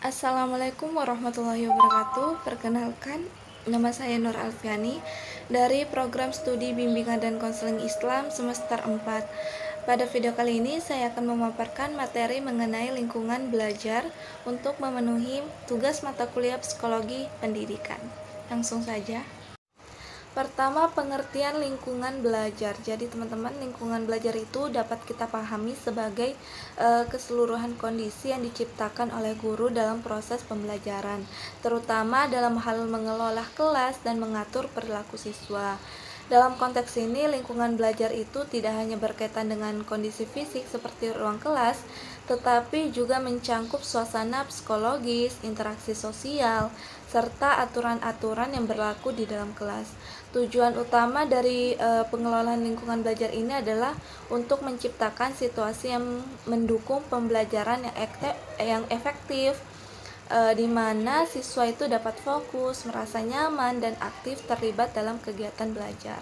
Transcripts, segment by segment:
Assalamualaikum warahmatullahi wabarakatuh. Perkenalkan, nama saya Nur Alfiani dari program studi Bimbingan dan Konseling Islam semester 4. Pada video kali ini saya akan memaparkan materi mengenai lingkungan belajar untuk memenuhi tugas mata kuliah Psikologi Pendidikan. Langsung saja. Pertama, pengertian lingkungan belajar. Jadi teman-teman, lingkungan belajar itu dapat kita pahami sebagai keseluruhan kondisi yang diciptakan oleh guru dalam proses pembelajaran, terutama dalam hal mengelola kelas dan mengatur perilaku siswa. Dalam konteks ini, lingkungan belajar itu tidak hanya berkaitan dengan kondisi fisik seperti ruang kelas, tetapi juga mencangkup suasana psikologis, interaksi sosial, serta aturan-aturan yang berlaku di dalam kelas. Tujuan utama dari pengelolaan lingkungan belajar ini adalah untuk menciptakan situasi yang mendukung pembelajaran yang efektif, di mana siswa itu dapat fokus, merasa nyaman, dan aktif terlibat dalam kegiatan belajar.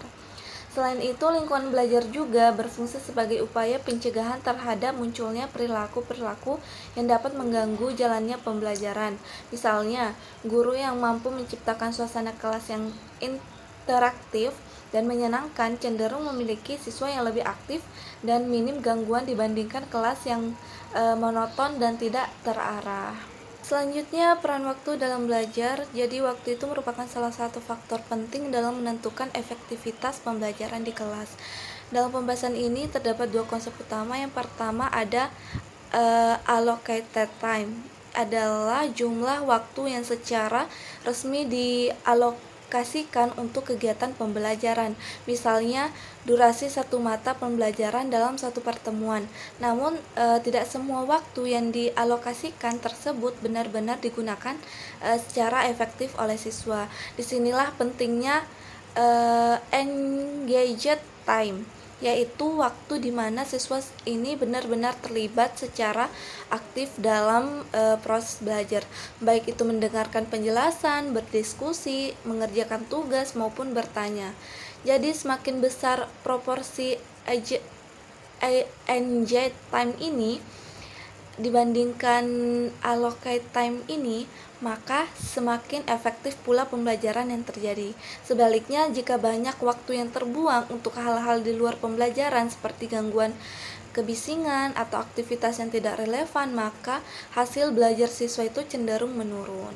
Selain itu, lingkungan belajar juga berfungsi sebagai upaya pencegahan terhadap munculnya perilaku-perilaku yang dapat mengganggu jalannya pembelajaran. Misalnya, guru yang mampu menciptakan suasana kelas yang interaktif dan menyenangkan cenderung memiliki siswa yang lebih aktif dan minim gangguan dibandingkan kelas yang monoton dan tidak terarah. Selanjutnya, peran waktu dalam belajar. Jadi, waktu itu merupakan salah satu faktor penting dalam menentukan efektivitas pembelajaran di kelas. Dalam pembahasan ini terdapat dua konsep utama. Yang pertama ada allocated time, adalah jumlah waktu yang secara resmi dialokasikan untuk kegiatan pembelajaran. Misalnya, durasi satu mata pembelajaran dalam satu pertemuan. Namun, tidak semua waktu yang dialokasikan tersebut benar-benar digunakan secara efektif oleh siswa. Disinilah pentingnya engaged time, yaitu waktu di mana siswa ini benar-benar terlibat secara aktif dalam proses belajar, baik itu mendengarkan penjelasan, berdiskusi, mengerjakan tugas, maupun bertanya. Jadi semakin besar proporsi engaged time ini dibandingkan allocate time ini, maka semakin efektif pula pembelajaran yang terjadi. Sebaliknya, jika banyak waktu yang terbuang untuk hal-hal di luar pembelajaran seperti gangguan kebisingan atau aktivitas yang tidak relevan, maka hasil belajar siswa itu cenderung menurun.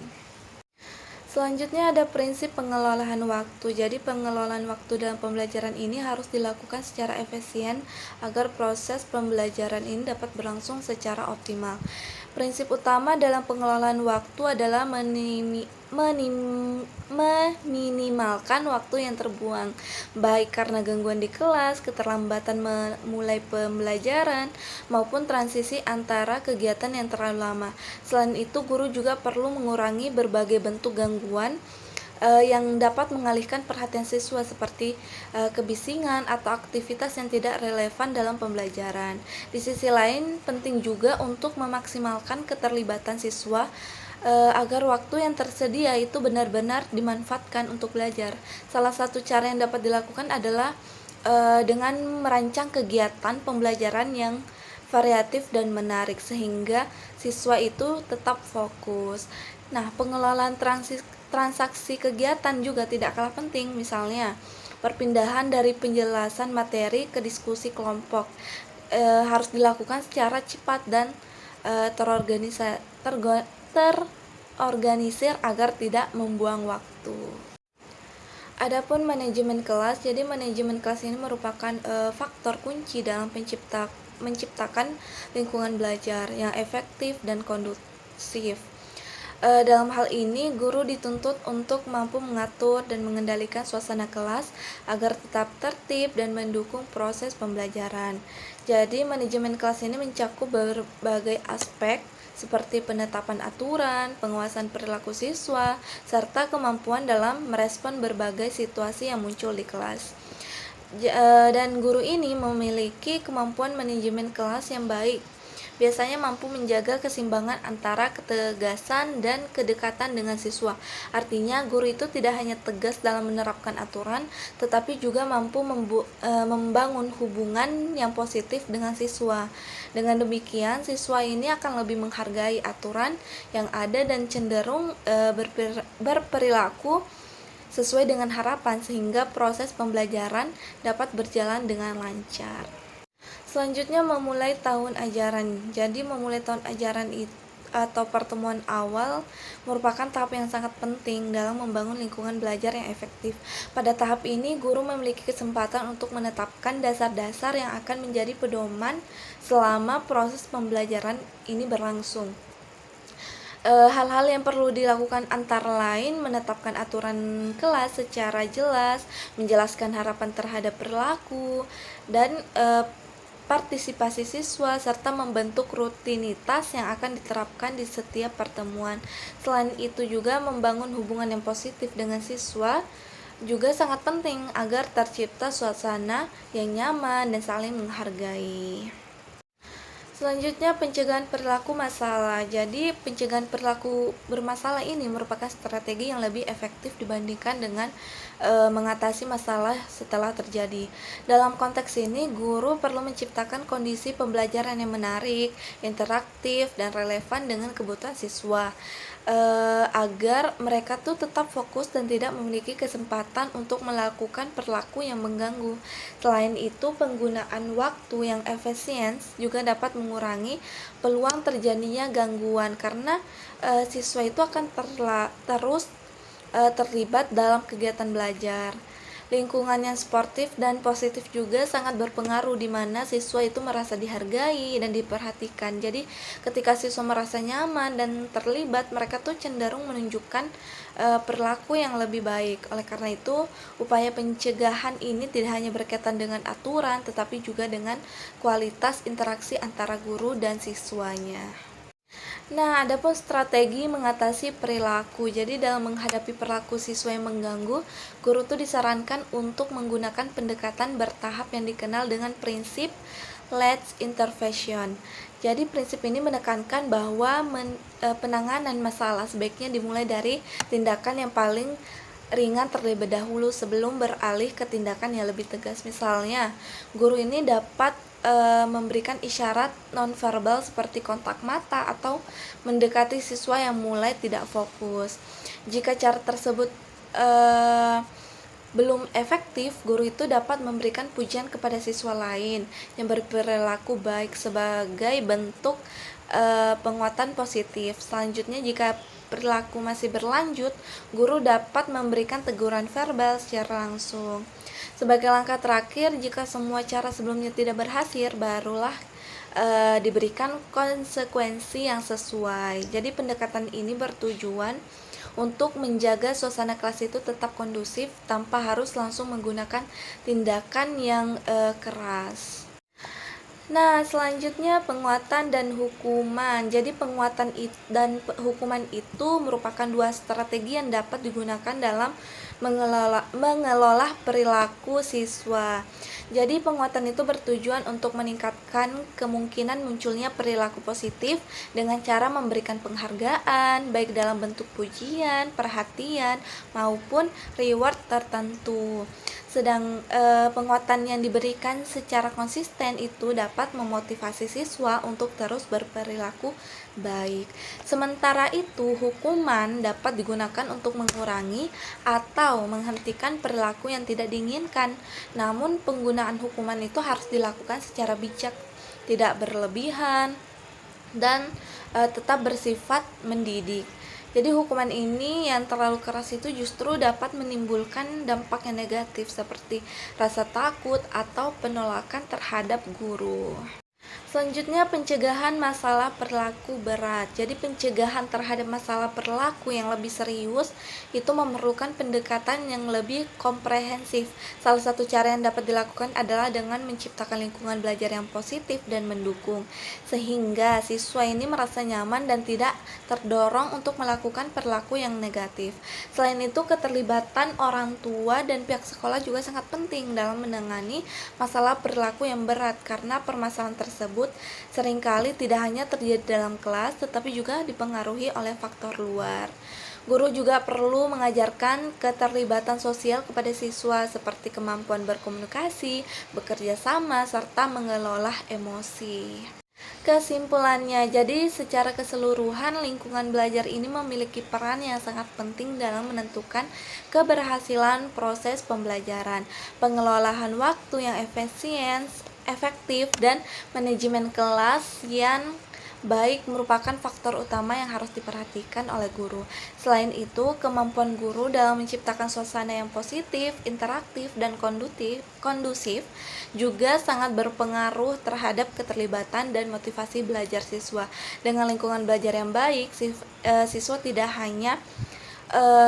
Selanjutnya ada prinsip pengelolaan waktu. Jadi pengelolaan waktu dalam pembelajaran ini harus dilakukan secara efisien agar proses pembelajaran ini dapat berlangsung secara optimal. Prinsip utama dalam pengelolaan waktu adalah meminimalkan waktu yang terbuang, baik karena gangguan di kelas, keterlambatan memulai pembelajaran, maupun transisi antara kegiatan yang terlalu lama. Selain itu, guru juga perlu mengurangi berbagai bentuk gangguan yang dapat mengalihkan perhatian siswa seperti kebisingan atau aktivitas yang tidak relevan dalam pembelajaran. Di sisi lain, penting juga untuk memaksimalkan keterlibatan siswa agar waktu yang tersedia itu benar-benar dimanfaatkan untuk belajar. Salah satu cara yang dapat dilakukan adalah dengan merancang kegiatan pembelajaran yang variatif dan menarik sehingga siswa itu tetap fokus. Nah, pengelolaan transaksi kegiatan juga tidak kalah penting. Misalnya, perpindahan dari penjelasan materi ke diskusi kelompok harus dilakukan secara cepat dan terorganisir agar tidak membuang waktu. Adapun manajemen kelas, jadi manajemen kelas ini merupakan faktor kunci dalam menciptakan lingkungan belajar yang efektif dan kondusif. Dalam hal ini, guru dituntut untuk mampu mengatur dan mengendalikan suasana kelas agar tetap tertib dan mendukung proses pembelajaran. Jadi, manajemen kelas ini mencakup berbagai aspek seperti penetapan aturan, penguasaan perilaku siswa, serta kemampuan dalam merespon berbagai situasi yang muncul di kelas. Dan guru ini memiliki kemampuan manajemen kelas yang baik, biasanya mampu menjaga keseimbangan antara ketegasan dan kedekatan dengan siswa. Artinya, guru itu tidak hanya tegas dalam menerapkan aturan, tetapi juga mampu membangun hubungan yang positif dengan siswa. Dengan demikian, siswa ini akan lebih menghargai aturan yang ada dan cenderung berperilaku sesuai dengan harapan, sehingga proses pembelajaran dapat berjalan dengan lancar. Selanjutnya, memulai tahun ajaran. Jadi memulai tahun ajaran atau pertemuan awal merupakan tahap yang sangat penting dalam membangun lingkungan belajar yang efektif. Pada tahap ini, guru memiliki kesempatan untuk menetapkan dasar-dasar yang akan menjadi pedoman selama proses pembelajaran ini berlangsung. Hal-hal yang perlu dilakukan antara lain menetapkan aturan kelas secara jelas, menjelaskan harapan terhadap perilaku, dan partisipasi siswa, serta membentuk rutinitas yang akan diterapkan di setiap pertemuan. Selain itu juga membangun hubungan yang positif dengan siswa juga sangat penting agar tercipta suasana yang nyaman dan saling menghargai. Selanjutnya, pencegahan perilaku masalah. Jadi, pencegahan perilaku bermasalah ini merupakan strategi yang lebih efektif dibandingkan dengan mengatasi masalah setelah terjadi. Dalam konteks ini, guru perlu menciptakan kondisi pembelajaran yang menarik, interaktif, dan relevan dengan kebutuhan siswa, agar mereka tuh tetap fokus dan tidak memiliki kesempatan untuk melakukan perilaku yang mengganggu. Selain itu, penggunaan waktu yang efisien juga dapat mengurangi peluang terjadinya gangguan, karena siswa itu akan terus terlibat dalam kegiatan belajar. Lingkungan yang sportif dan positif juga sangat berpengaruh, di mana siswa itu merasa dihargai dan diperhatikan. Jadi ketika siswa merasa nyaman dan terlibat, mereka tuh cenderung menunjukkan perilaku yang lebih baik. Oleh karena itu, upaya pencegahan ini tidak hanya berkaitan dengan aturan, tetapi juga dengan kualitas interaksi antara guru dan siswanya. Nah, adapun strategi mengatasi perilaku. Jadi dalam menghadapi perilaku siswa yang mengganggu, guru tuh disarankan untuk menggunakan pendekatan bertahap yang dikenal dengan prinsip led intervention. Jadi prinsip ini menekankan bahwa penanganan masalah sebaiknya dimulai dari tindakan yang paling ringan terlebih dahulu sebelum beralih ke tindakan yang lebih tegas. Misalnya, guru ini dapat memberikan isyarat nonverbal seperti kontak mata atau mendekati siswa yang mulai tidak fokus. Jika cara tersebut belum efektif, guru itu dapat memberikan pujian kepada siswa lain yang berperilaku baik sebagai bentuk penguatan positif. Selanjutnya, jika perilaku masih berlanjut, guru dapat memberikan teguran verbal secara langsung. Sebagai langkah terakhir, jika semua cara sebelumnya tidak berhasil, barulah diberikan konsekuensi yang sesuai. Jadi pendekatan ini bertujuan untuk menjaga suasana kelas itu tetap kondusif tanpa harus langsung menggunakan tindakan yang keras. Nah, selanjutnya penguatan dan hukuman. Jadi penguatan dan hukuman itu merupakan dua strategi yang dapat digunakan dalam mengelola perilaku siswa. Jadi penguatan itu bertujuan untuk meningkatkan kemungkinan munculnya perilaku positif dengan cara memberikan penghargaan, baik dalam bentuk pujian, perhatian, maupun reward tertentu. Sedang penguatan yang diberikan secara konsisten itu dapat memotivasi siswa untuk terus berperilaku baik. Sementara itu, hukuman dapat digunakan untuk mengurangi atau menghentikan perilaku yang tidak diinginkan. Namun, penggunaan hukuman itu harus dilakukan secara bijak, tidak berlebihan, dan tetap bersifat mendidik. Jadi hukuman ini yang terlalu keras itu justru dapat menimbulkan dampak yang negatif seperti rasa takut atau penolakan terhadap guru. Selanjutnya, pencegahan masalah perilaku berat. Jadi pencegahan terhadap masalah perilaku yang lebih serius itu memerlukan pendekatan yang lebih komprehensif. Salah satu cara yang dapat dilakukan adalah dengan menciptakan lingkungan belajar yang positif dan mendukung, sehingga siswa ini merasa nyaman dan tidak terdorong untuk melakukan perilaku yang negatif. Selain itu, keterlibatan orang tua dan pihak sekolah juga sangat penting dalam menangani masalah perilaku yang berat, karena permasalahan tersebut tersebut seringkali tidak hanya terjadi dalam kelas, tetapi juga dipengaruhi oleh faktor luar. Guru juga perlu mengajarkan keterlibatan sosial kepada siswa seperti kemampuan berkomunikasi, bekerja sama, serta mengelola emosi. Kesimpulannya, jadi secara keseluruhan lingkungan belajar ini memiliki peran yang sangat penting dalam menentukan keberhasilan proses pembelajaran, pengelolaan waktu yang efisien, efektif, dan manajemen kelas yang baik merupakan faktor utama yang harus diperhatikan oleh guru. Selain itu, kemampuan guru dalam menciptakan suasana yang positif, interaktif, dan kondusif juga sangat berpengaruh terhadap keterlibatan dan motivasi belajar siswa. Dengan lingkungan belajar yang baik, siswa tidak hanya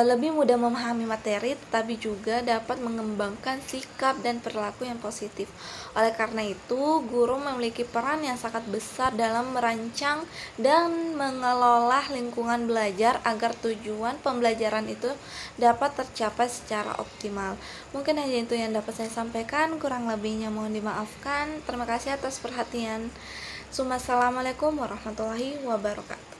lebih mudah memahami materi, tetapi juga dapat mengembangkan sikap dan perilaku yang positif. Oleh karena itu, guru memiliki peran yang sangat besar dalam merancang dan mengelola lingkungan belajar agar tujuan pembelajaran itu dapat tercapai secara optimal. Mungkin hanya itu yang dapat saya sampaikan, kurang lebihnya mohon dimaafkan. Terima kasih atas perhatian. Assalamualaikum warahmatullahi wabarakatuh.